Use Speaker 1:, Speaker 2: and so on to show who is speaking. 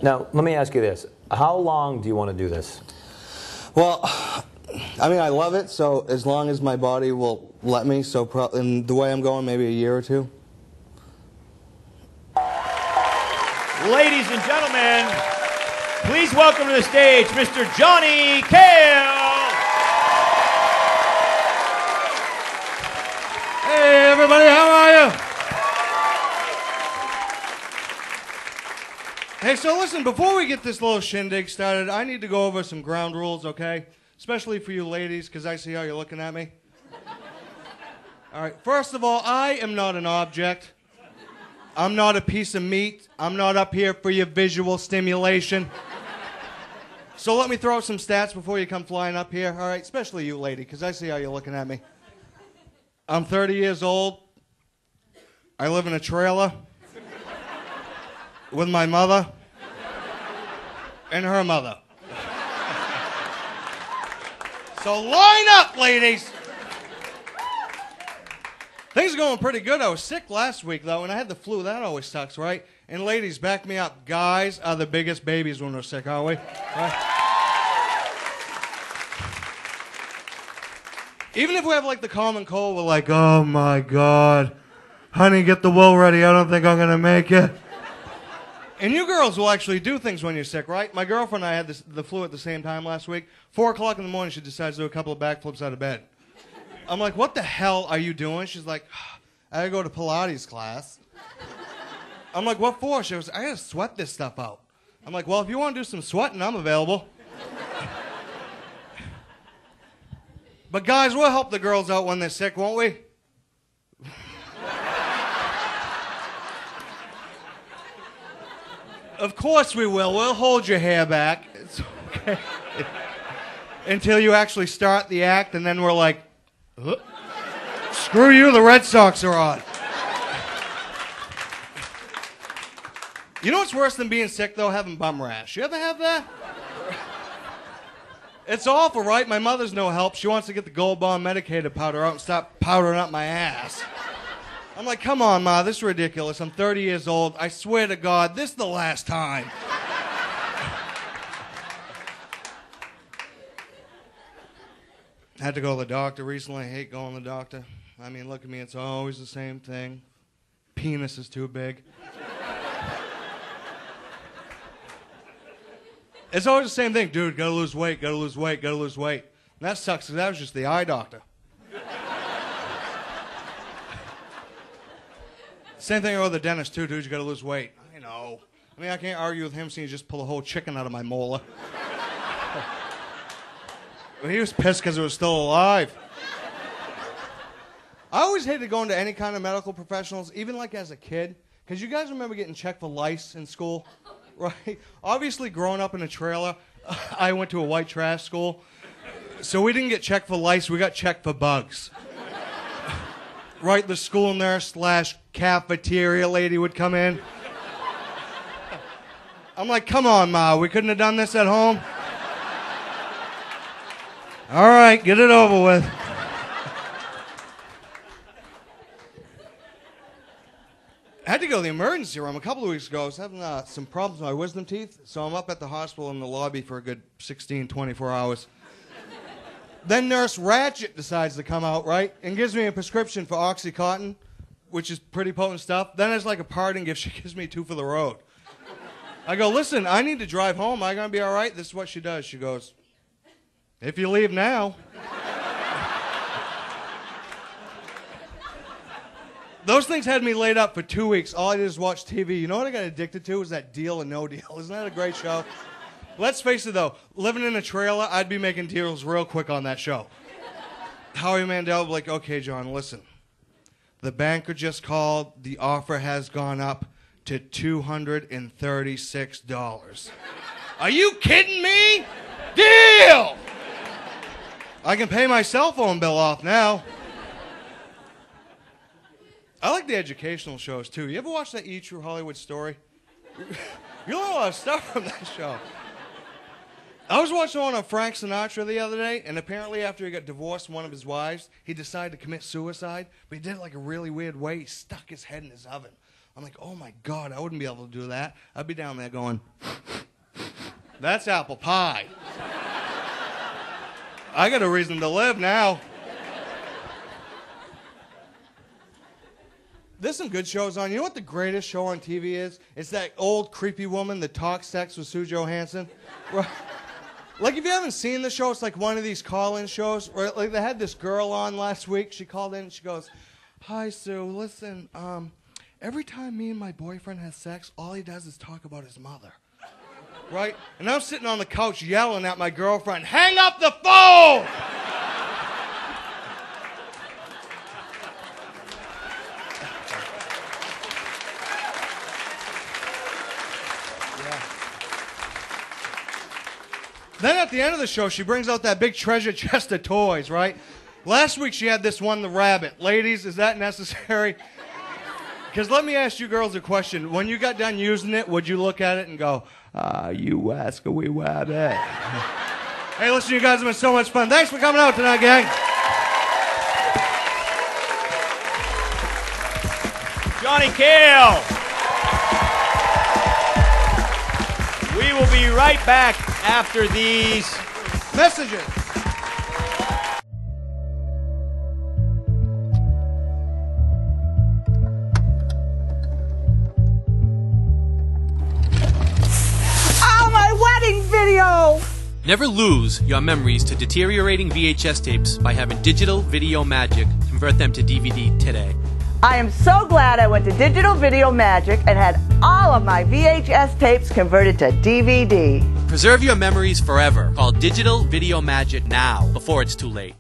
Speaker 1: Now, let me ask you this. How long do you want to do this?
Speaker 2: Well, I mean, I love it, so as long as my body will let me, so and the way I'm going, maybe a year or two.
Speaker 3: Ladies and gentlemen, please welcome to the stage Mr. Johnny Cail.
Speaker 4: Hey, everybody, how are you? Hey, so listen, before we get this little shindig started, I need to go over some ground rules, okay? Especially for you ladies, because I see how you're looking at me. All right, first of all, I am not an object. I'm not a piece of meat. I'm not up here for your visual stimulation. So let me throw out some stats before you come flying up here, all right? Especially you, lady, because I see how you're looking at me. I'm 30 years old. I live in a trailer with my mother and her mother. So line up, ladies. Things are going pretty good. I was sick last week, though, and I had the flu. That always sucks, right? And ladies, back me up. Guys are the biggest babies when we're sick, aren't we? Right? Even if we have, like, the common cold, we're like, oh, my God. Honey, get the will ready. I don't think I'm going to make it. And you girls will actually do things when you're sick, right? My girlfriend and I had the flu at the same time last week. 4 o'clock in the morning, she decides to do a couple of backflips out of bed. I'm like, what the hell are you doing? She's like, I gotta go to Pilates class. I'm like, what for? She goes, I gotta sweat this stuff out. I'm like, well, if you want to do some sweating, I'm available. But guys, we'll help the girls out when they're sick, won't we? Of course we will. We'll hold your hair back. It's okay. Until you actually start the act, and then we're like, screw you, the Red Sox are on. You know what's worse than being sick, though? Having bum rash. You ever have that? It's awful, right? My mother's no help. She wants to get the Gold Bond medicated powder out and stop powdering up my ass. I'm like, come on, Ma, this is ridiculous. I'm 30 years old. I swear to God, this is the last time. I had to go to the doctor recently. I hate going to the doctor. I mean, look at me. It's always the same thing. Penis is too big. It's always the same thing. Dude, gotta lose weight, gotta lose weight, gotta lose weight. And that sucks because that was just the eye doctor. Same thing with the dentist, too, dude. You gotta lose weight. I know. I mean, I can't argue with him seeing he just pull a whole chicken out of my molar. But he was pissed because it was still alive. I always hated going to any kind of medical professionals, even like as a kid. Because you guys remember getting checked for lice in school, right? Obviously, growing up in a trailer, I went to a white trash school. So we didn't get checked for lice, we got checked for bugs. Right, the school nurse / cafeteria lady would come in. I'm like, come on, Ma, we couldn't have done this at home? All right, get it over with. I had to go to the emergency room a couple of weeks ago. I was having some problems with my wisdom teeth, so I'm up at the hospital in the lobby for a good 16, 24 hours. Then Nurse Ratchet decides to come out, right, and gives me a prescription for Oxycontin, which is pretty potent stuff. Then as like a parting gift, she gives me 2 for the road. I go, listen, I need to drive home. Am I going to be all right? This is what she does. She goes, if you leave now. Those things had me laid up for 2 weeks. All I did is watch TV. You know what I got addicted to? Was that Deal or No Deal. Isn't that a great show? Let's face it, though. Living in a trailer, I'd be making deals real quick on that show. Howie Mandel would be like, okay, John, listen. The banker just called. The offer has gone up to $236. Are you kidding me? Deal! I can pay my cell phone bill off now. I like the educational shows, too. You ever watch that E! True Hollywood Story? You learn a lot of stuff from that show. I was watching one on Frank Sinatra the other day, and apparently after he got divorced from one of his wives, he decided to commit suicide, but he did it like a really weird way. He stuck his head in his oven. I'm like, oh my God, I wouldn't be able to do that. I'd be down there going, that's apple pie. I got a reason to live now. There's some good shows on. You know what the greatest show on TV is? It's that old creepy woman that talks sex with Sue Johansson. Like, if you haven't seen the show, it's like one of these call-in shows. Where, like, they had this girl on last week. She called in and she goes, hi, Sue, listen, every time me and my boyfriend has sex, all he does is talk about his mother. Right? And I'm sitting on the couch yelling at my girlfriend, hang up the phone! Then at the end of the show, she brings out that big treasure chest of toys, right? Last week she had this one, the rabbit. Ladies, is that necessary? Because let me ask you girls a question. When you got done using it, would you look at it and go, you wascally wabbit? Hey, listen, you guys have been so much fun. Thanks for coming out tonight, gang.
Speaker 3: Johnny Cail. We will be right back after these
Speaker 4: messages.
Speaker 5: Oh, my wedding video!
Speaker 6: Never lose your memories to deteriorating VHS tapes by having Digital Video Magic convert them to DVD today.
Speaker 5: I am so glad I went to Digital Video Magic and had all of my VHS tapes converted to DVD.
Speaker 6: Preserve your memories forever. Call Digital Video Magic now before it's too late.